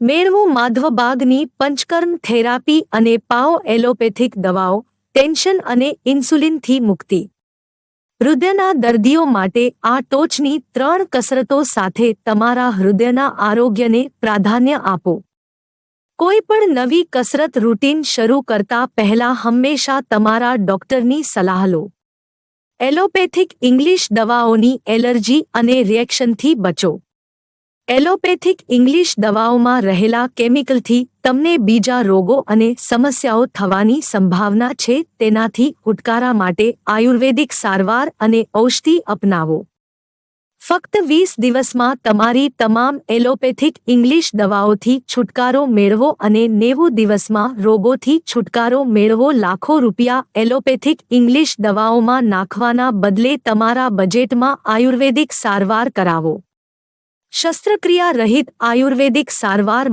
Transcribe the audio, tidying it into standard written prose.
મેળવો માધવબાગની પંચકર્મ થેરાપી અને પાઓ એલોપેથિક દવાઓ, ટેન્શન અને ઇન્સ્યુલિનથી મુક્તિ. હૃદયના દર્દીઓ માટે આ ટોચની 3 કસરતો સાથે તમારા હૃદયના આરોગ્યને પ્રાધાન્ય આપો. કોઈ પણ નવી કસરત રૂટીન શરૂ કરતા પહેલા હંમેશા તમારા ડોક્ટરની સલાહ લો. એલોપેથિક ઇંગ્લિશ દવાઓની એલર્જી અને રિએક્શનથી બચો. એલોપેથિક ઇંગ્લિશ દવાઓમાં રહેલા કેમિકલથી તમને બીજા રોગો અને સમસ્યાઓ થવાની સંભાવના છે. તેનાથી છુટકારા માટે આયુર્વેદિક સારવાર અને ઔષધિ અપનાવો. ફક્ત 20 દિવસમાં તમારી તમામ એલોપેથિક ઇંગ્લિશ દવાઓથી છુટકારો મેળવો અને 90 દિવસમાં રોગોથી છુટકારો મેળવો. લાખો રૂપિયા એલોપેથિક ઇંગ્લિશ દવાઓમાં નાખવાના બદલે તમારા બજેટમાં આયુર્વેદિક સારવાર કરાવો. શસ્ત્રક્રિયા રહિત આયુર્વેદિક સારવાર